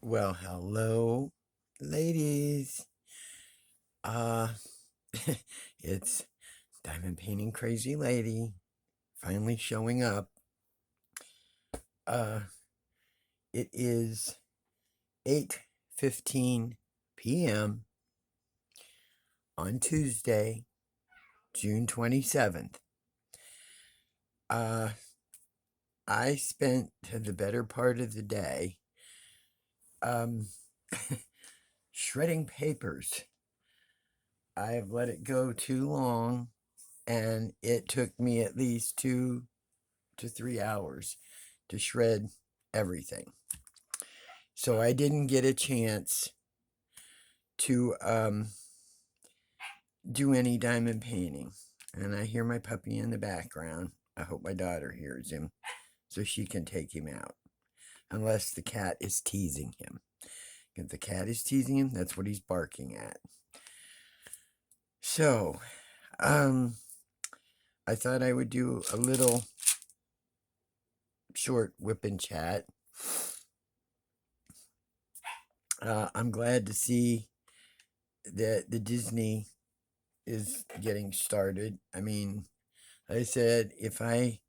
Well, hello, ladies. Uh, it's Diamond Painting Crazy Lady finally showing up. Uh, it is 8:15 p.m. on Tuesday, June 27th. Uh, I spent the better part of the day um shredding papers. I have let it go too long, and it took me at least 2 to 3 hours to shred everything. So I didn't get a chance to do any diamond painting. And I hear my puppy in the background. I hope my daughter hears him so she can take him out. Unless the cat is teasing him. If the cat is teasing him, that's what he's barking at. So, I thought I would do a little short whip and chat. I'm glad to see that the Disney is getting started. I mean, I said if I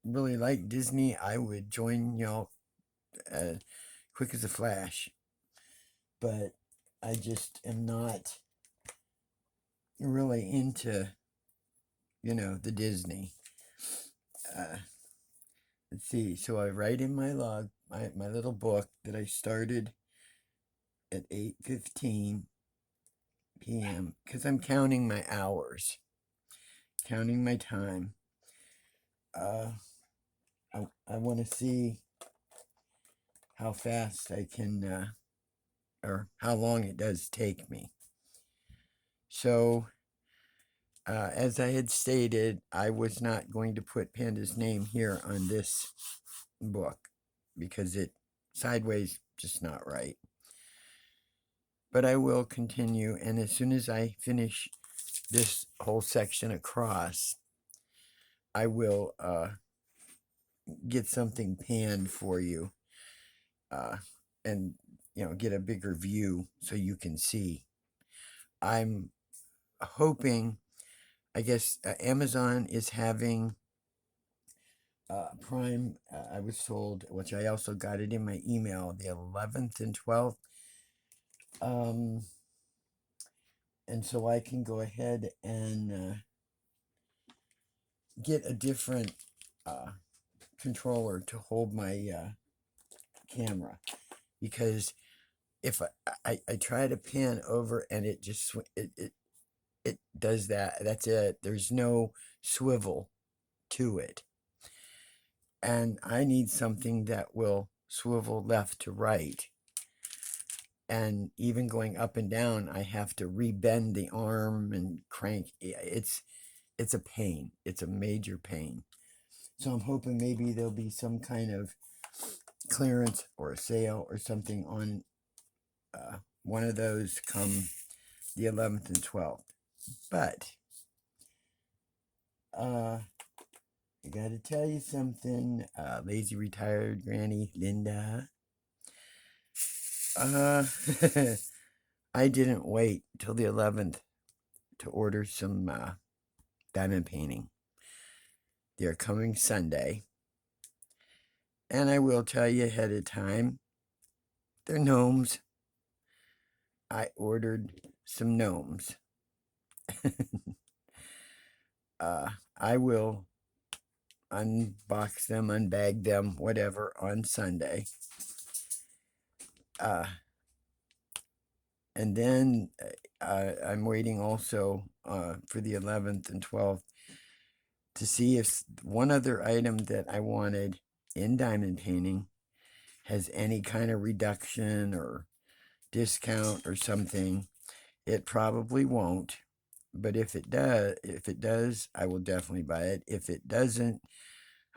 really like Disney, I would join y'all quick as a flash. But I just am not really into, the Disney. Uh, let's see. So I write in my log, my little book that I started at 8:15 p.m. because I'm counting my hours, counting my time. Uh, I want to see how fast I can, or how long it does take me. So, as I had stated, I was not going to put Panda's name here on this book because it sideways just not right. But I will continue, and as soon as I finish this whole section across, I will get something panned for you, and get a bigger view so you can see. I'm hoping, I guess, Amazon is having Prime. I was told, which I also got it in my email, the 11th and 12th. And so I can go ahead and get a different controller to hold my camera, because if I try to pan over and it just it does that. That's it. There's no swivel to it, and I need something that will swivel left to right. And even going up and down, I have to rebend the arm and crank. It's a pain. It's a major pain. So I'm hoping maybe there'll be some kind of clearance or a sale or something on one of those come the 11th and 12th. But I got to tell you something, lazy retired granny Linda. I didn't wait till the 11th to order some diamond painting. They're coming Sunday. And I will tell you ahead of time, they're gnomes. I ordered some gnomes. I will unbox them, unbag them, whatever, on Sunday. And then I'm waiting also for the 11th and 12th to see if one other item that I wanted in diamond painting has any kind of reduction or discount or something. It probably won't, but if it does, I will definitely buy it. If it doesn't,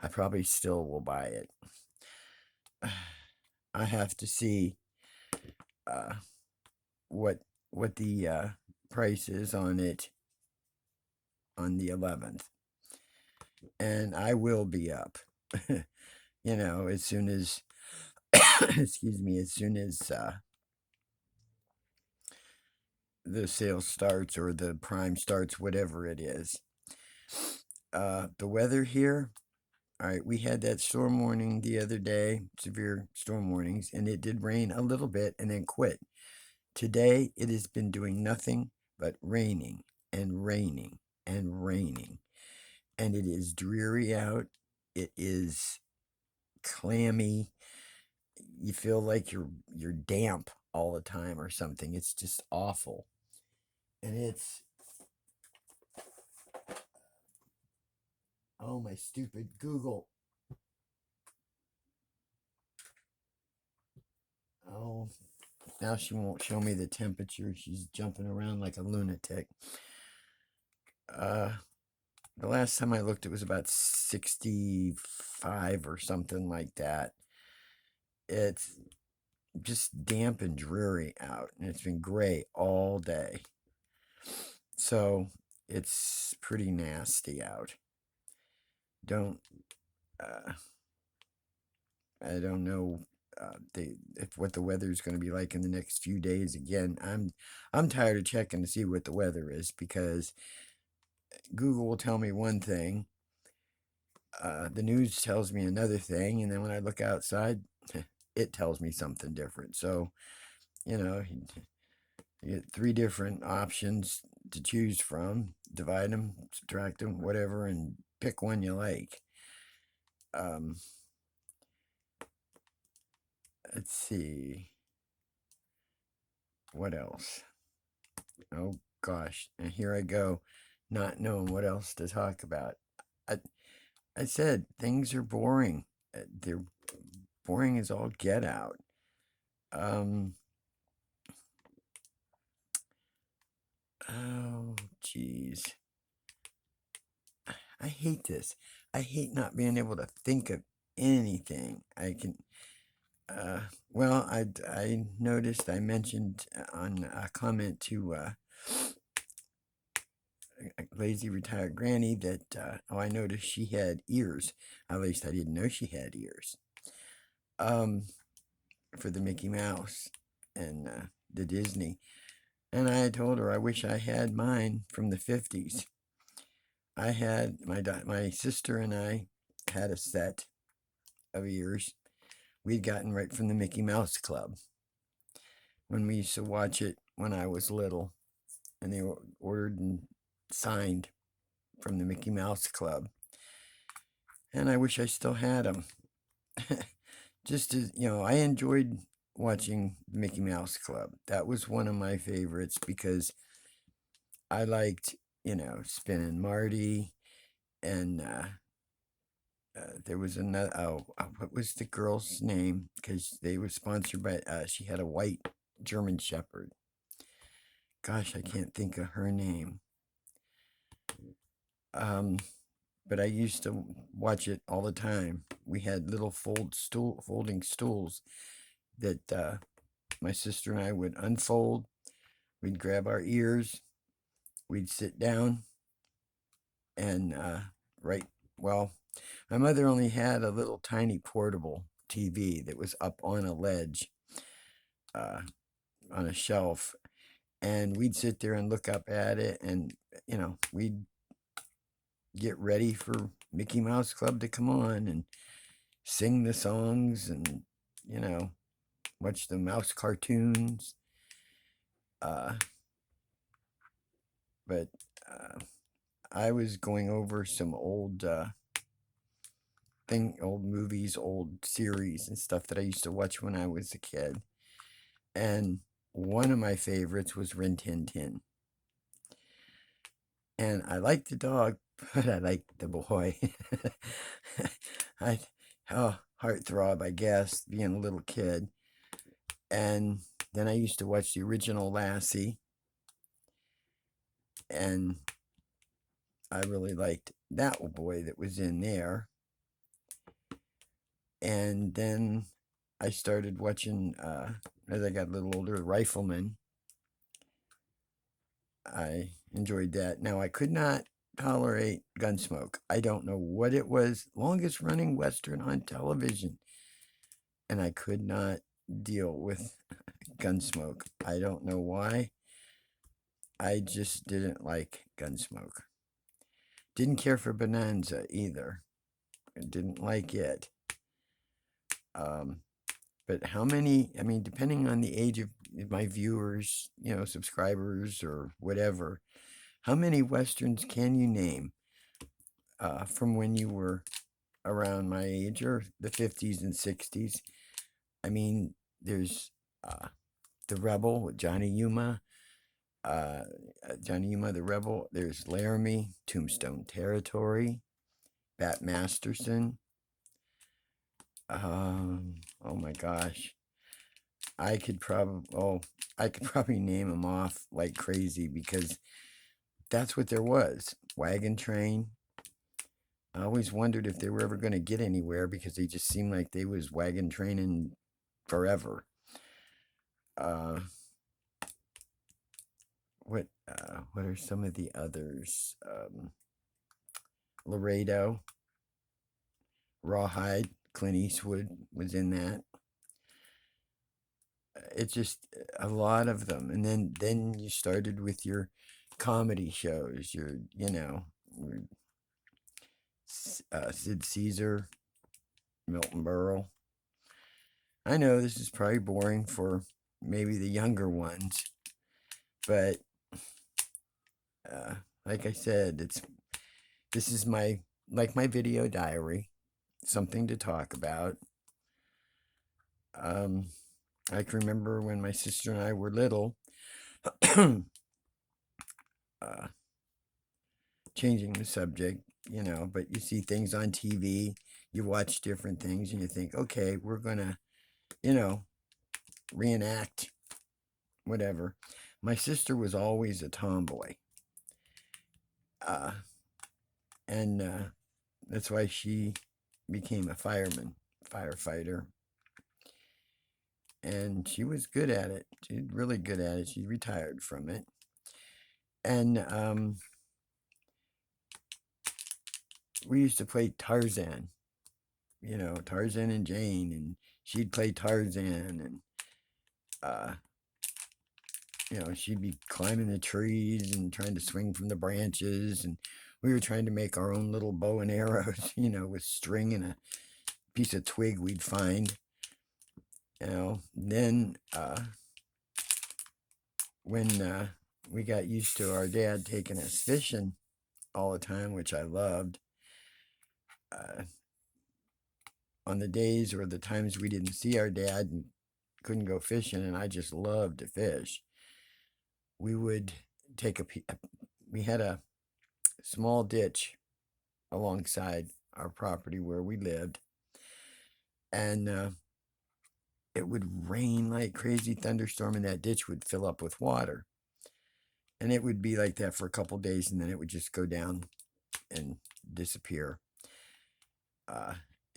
I probably still will buy it. I have to see what the price is on it on the 11th, and I will be up. As soon as excuse me, as soon as the sale starts or the prime starts, whatever it is. The weather here, all right, we had that storm warning the other day, severe storm warnings, and it did rain a little bit and then quit. Today, it has been doing nothing but raining and raining and raining. And it is dreary out. It is clammy. You feel like you're damp all the time or something. It's just awful. And it's, oh, my stupid Google. Oh, now she won't show me the temperature. She's jumping around like a lunatic. The last time I looked, it was about 65 or something like that. It's just damp and dreary out, and it's been gray all day. So it's pretty nasty out. Don't, I don't know if what the weather is going to be like in the next few days. Again, I'm tired of checking to see what the weather is because Google will tell me one thing, the news tells me another thing, and then when I look outside, it tells me something different. So, you get 3 different options to choose from. Divide them, subtract them, whatever, and pick one you like. Let's see. What else? Oh, gosh. And here I go, not knowing what else to talk about. I said things are boring. They're boring as all get out. Oh, geez. I hate this. I hate not being able to think of anything. I can, well, I noticed, I mentioned on a comment to a lazy retired granny that, oh, I noticed she had ears. At least I didn't know she had ears. For the Mickey Mouse and the Disney. And I told her I wish I had mine from the 50s. I had, my sister and I had a set of ears we'd gotten right from the Mickey Mouse Club when we used to watch it when I was little, and they were ordered and signed from the Mickey Mouse Club. And I wish I still had them. Just as, I enjoyed watching the Mickey Mouse Club. That was one of my favorites because I liked, Spin and Marty, and there was another, what was the girl's name? Because they were sponsored by, she had a white German Shepherd. Gosh, I can't think of her name. But I used to watch it all the time. We had little folding stools that my sister and I would unfold. We'd grab our ears. We'd sit down and well, my mother only had a little tiny portable TV that was up on a ledge, on a shelf, and we'd sit there and look up at it, and we'd get ready for Mickey Mouse Club to come on and sing the songs and watch the mouse cartoons. But I was going over some old movies, old series and stuff that I used to watch when I was a kid. And one of my favorites was Rin Tin Tin. And I liked the dog, but I liked the boy. Heartthrob, I guess, being a little kid. And then I used to watch the original Lassie. And I really liked that boy that was in there. And then I started watching, as I got a little older, Rifleman. I enjoyed that. Now, I could not tolerate Gunsmoke. I don't know what it was. Longest running Western on television. and I could not deal with Gunsmoke. I don't know why. I just didn't like Gunsmoke. Didn't care for Bonanza either. I didn't like it. But how many, I mean, depending on the age of my viewers, subscribers or whatever, how many Westerns can you name from when you were around my age or the 50s and 60s? I mean, there's The Rebel with Johnny Yuma, Johnny Yuma the Rebel. There's Laramie, Tombstone Territory, Bat Masterson. Oh my gosh. I could probably name them off like crazy because that's what there was. Wagon Train. I always wondered if they were ever going to get anywhere because they just seemed like they was wagon training forever. What are some of the others? Laredo, Rawhide, Clint Eastwood was in that. It's just a lot of them, and then you started with your comedy shows. Your Sid Caesar, Milton Berle. I know this is probably boring for maybe the younger ones, but like I said, this is my video diary, something to talk about. I can remember when my sister and I were little, changing the subject, but you see things on TV, you watch different things, and you think, okay, we're gonna, reenact whatever. My sister was always a tomboy. And that's why she became a firefighter. And she was good at it. She was really good at it. She retired from it. And we used to play Tarzan. Tarzan and Jane, and she'd play Tarzan, and she'd be climbing the trees and trying to swing from the branches, and we were trying to make our own little bow and arrows, with string and a piece of twig we'd find. Then when we got used to our dad taking us fishing all the time, which I loved, on the days or the times we didn't see our dad and couldn't go fishing, and I just loved to fish, we would we had a small ditch alongside our property where we lived, and it would rain like crazy, thunderstorm, and that ditch would fill up with water, and it would be like that for a couple days, and then it would just go down and disappear.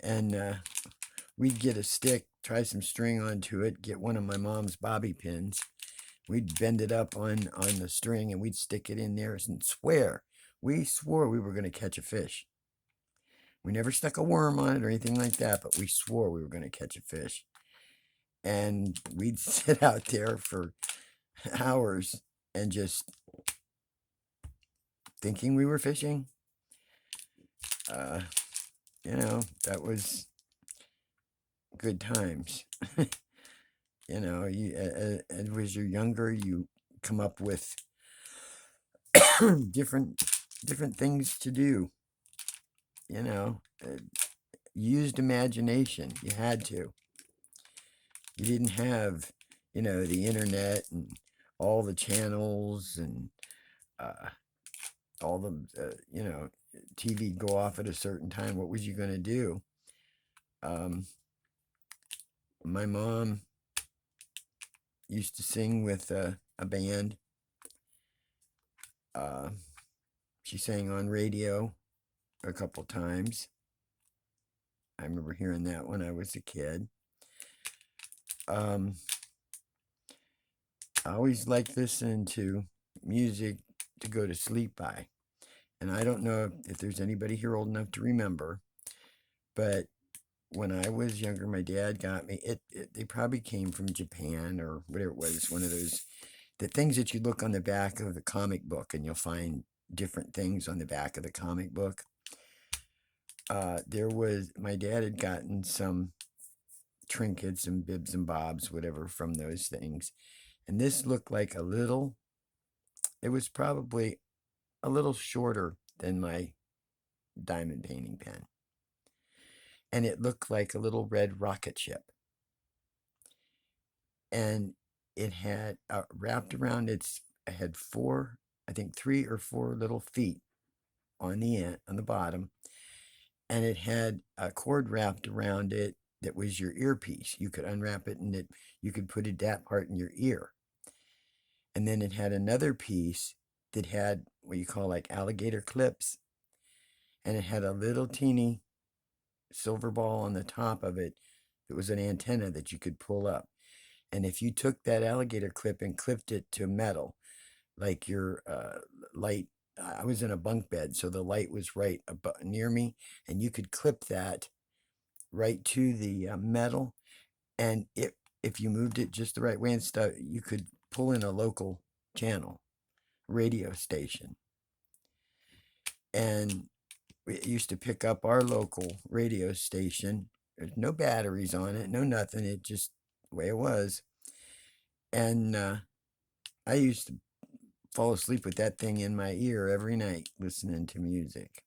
And we'd get a stick, try some string onto it, get one of my mom's bobby pins. We'd bend it up on the string, and we'd stick it in there and we swore we were going to catch a fish. We never stuck a worm on it or anything like that, but we swore we were going to catch a fish. And we'd sit out there for hours and just thinking we were fishing. That was good times. As you're younger, you come up with different things to do. Used imagination. You had to. You didn't have, the internet and all the channels and all the, TV go off at a certain time. What was you going to do? My mom used to sing with a band. She sang on radio a couple times. I remember hearing that when I was a kid. I always liked listening to music to go to sleep by. And I don't know if there's anybody here old enough to remember, but when I was younger, my dad got me. They probably came from Japan or whatever it was. One of those the things that you look on the back of the comic book, and you'll find different things on the back of the comic book. There was my dad had gotten some trinkets and bibs and bobs, whatever, from those things, and this looked like a little. It was probably a little shorter than my diamond painting pen, and it looked like a little red rocket ship, and it had wrapped around its. It had four, I think 3 or 4 little feet on the end, on the bottom, and it had a cord wrapped around it that was your earpiece. You could unwrap it, and you could put that part in your ear. And then it had another piece that had what you call like alligator clips, and it had a little teeny silver ball on the top of it that was an antenna that you could pull up. And if you took that alligator clip and clipped it to metal, like your light, I was in a bunk bed, so the light was right near me, and you could clip that right to the metal, and if you moved it just the right way and stuff, you could pull in a local channel radio station, and it used to pick up our local radio station. There's no batteries on it, no nothing. It just the way it was, and I used to fall asleep with that thing in my ear every night listening to music.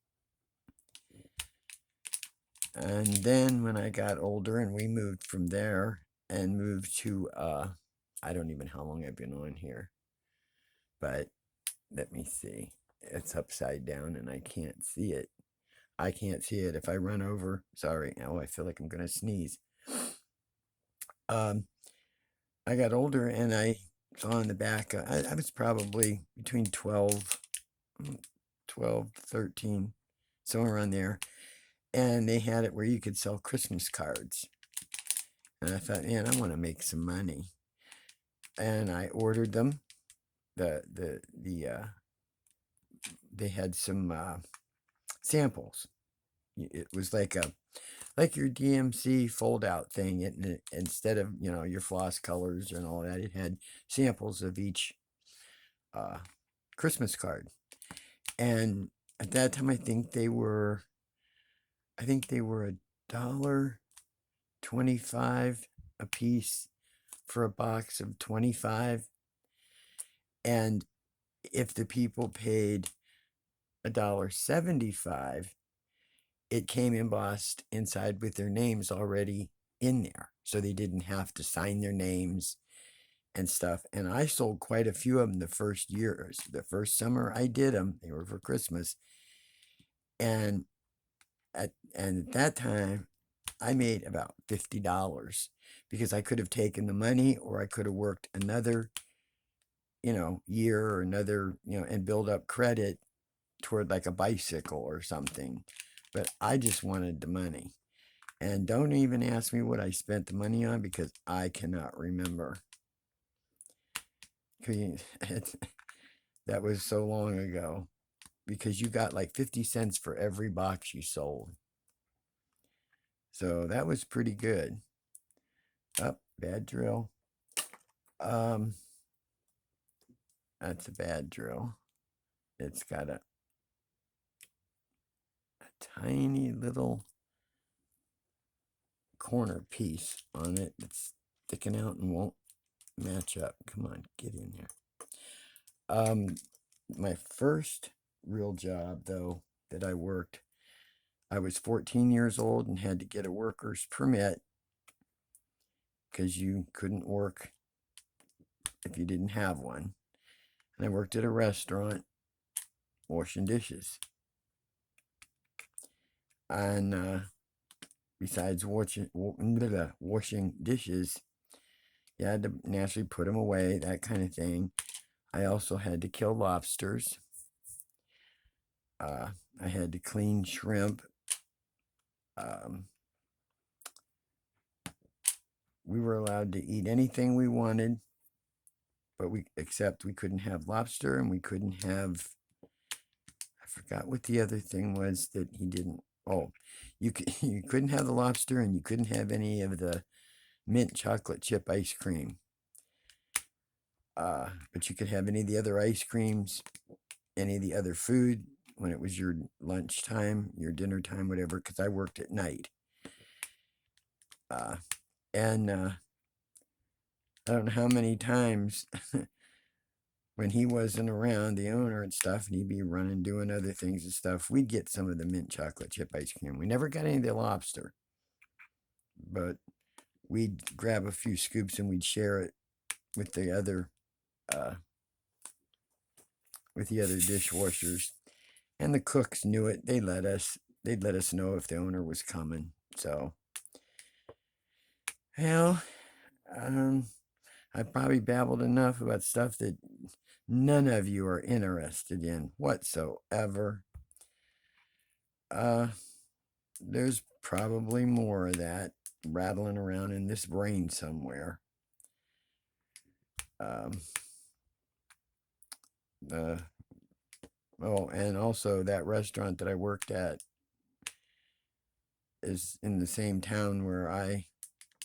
And then when I got older and we moved from there and moved to, I don't even know how long I've been on here, but let me see. It's upside down and I can't see it. I can't see it if I run over. Sorry. Oh, I feel like I'm going to sneeze. I got older and I saw in the back, I was probably between 12, 13, somewhere around there. And they had it where you could sell Christmas cards. And I thought, man, I want to make some money. And I ordered them. They had some samples. It was like your DMC fold out thing. Instead of your floss colors and all that, it had samples of each Christmas card. And at that time, I think they were $1.25 a piece for a box of 25. And if the people paid $1.75, it came embossed inside with their names already in there, so they didn't have to sign their names and stuff. And I sold quite a few of them the first year. The first summer I did them, they were for Christmas, and at that time I made about $50, because I could have taken the money, or I could have worked another year or another, and build up credit toward like a bicycle or something. But I just wanted the money. And don't even ask me what I spent the money on, because I cannot remember. That was so long ago, because you got like 50 cents for every box you sold. So that was pretty good. Oh, bad drill. That's a bad drill. It's got a tiny little corner piece on it that's sticking out and won't match up. Come on, get in there. My first real job, though, that I worked, I was 14 years old and had to get a worker's permit, because you couldn't work if you didn't have one. And I worked at a restaurant washing dishes. And besides washing dishes, you had to naturally put them away, that kind of thing. I also had to kill lobsters. I had to clean shrimp. We were allowed to eat anything we wanted, but except we couldn't have lobster, and we couldn't have, I forgot what the other thing was that he didn't Oh, you couldn't have the lobster, and you couldn't have any of the mint chocolate chip ice cream. But you could have any of the other ice creams, any of the other food when it was your lunchtime, your dinner time, whatever, because I worked at night. And I don't know how many times when he wasn't around, the owner and stuff, and he'd be running, doing other things and stuff, we'd get some of the mint chocolate chip ice cream. We never got any of the lobster, but we'd grab a few scoops and we'd share it with the other uh, dishwashers. And the cooks knew it. They'd let us know if the owner was coming. So, hell, I probably babbled enough about stuff that none of you are interested in whatsoever. There's probably more of that rattling around in this brain somewhere. And also that restaurant that I worked at is in the same town where I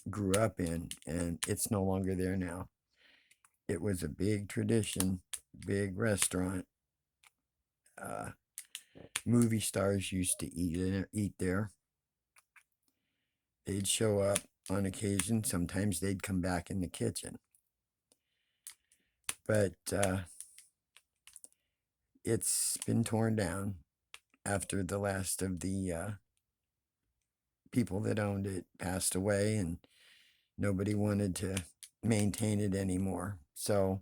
grew up in, and it's no longer there now. It was a big tradition, big restaurant. Movie stars used to eat there. They'd show up on occasion. Sometimes they'd come back in the kitchen. But it's been torn down after the last of the people that owned it passed away, and nobody wanted to maintain it anymore. So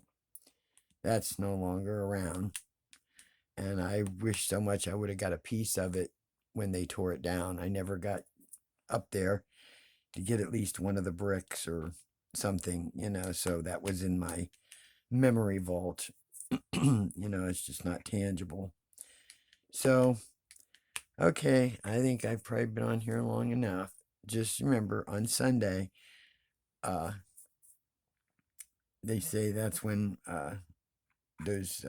that's no longer around. And I wish so much I would have got a piece of it when they tore it down. I never got up there to get at least one of the bricks or something, so that was in my memory vault. It's just not tangible. So, okay, I think I've probably been on here long enough. Just remember, on Sunday, they say that's when those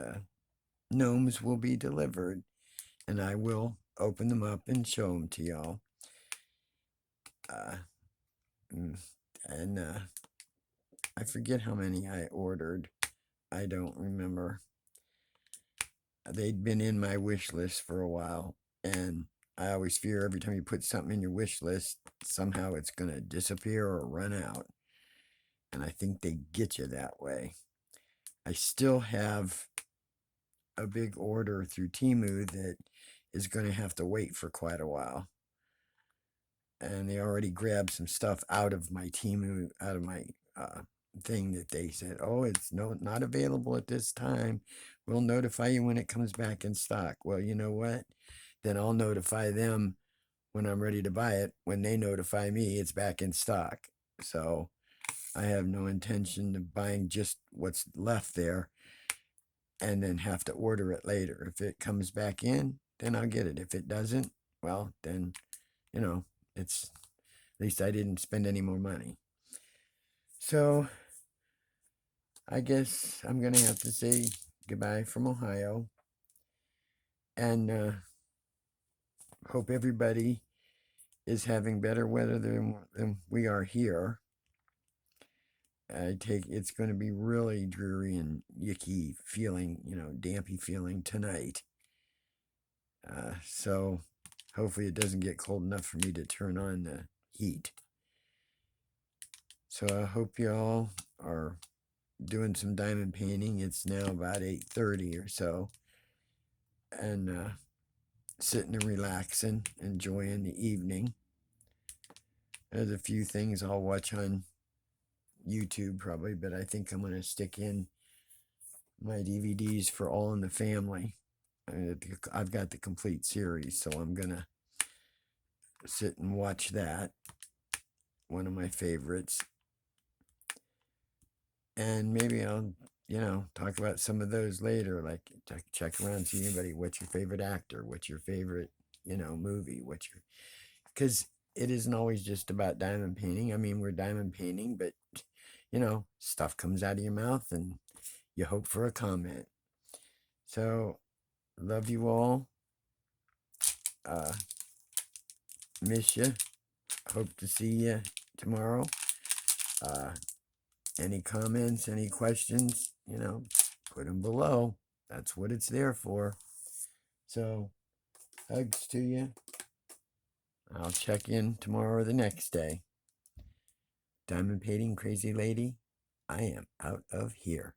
gnomes will be delivered, and I will open them up and show them to y'all. And I forget how many I ordered. I don't remember. They'd been in my wish list for a while, and I always fear every time you put something in your wish list, somehow it's going to disappear or run out. And I think they get you that way. I still have a big order through Temu that is going to have to wait for quite a while. And they already grabbed some stuff out of my Temu, out of my thing that they said, oh, it's not available at this time. We'll notify you when it comes back in stock. Well, you know what? Then I'll notify them when I'm ready to buy it. When they notify me, it's back in stock. So I have no intention of buying just what's left there and then have to order it later. If it comes back in, then I'll get it. If it doesn't, well, then, it's at least I didn't spend any more money. So I guess I'm going to have to say goodbye from Ohio, and hope everybody is having better weather than we are here. I take it's going to be really dreary and yucky feeling, dampy feeling tonight. So hopefully it doesn't get cold enough for me to turn on the heat. So I hope y'all are doing some diamond painting. It's now about 8:30 or so, and sitting and relaxing, enjoying the evening. There's a few things I'll watch on YouTube probably, but I think I'm going to stick in my DVDs for All in the Family. I've got the complete series, so I'm going to sit and watch that. One of my favorites. And maybe I'll, talk about some of those later, like check around, see anybody, what's your favorite actor, what's your favorite, movie, because it isn't always just about diamond painting. I mean, we're diamond painting, but, stuff comes out of your mouth and you hope for a comment. So, love you all. Miss you. Hope to see you tomorrow. Any comments, any questions, put them below. That's what it's there for. So, hugs to you. I'll check in tomorrow or the next day. Diamond Painting Crazy Lady, I am out of here.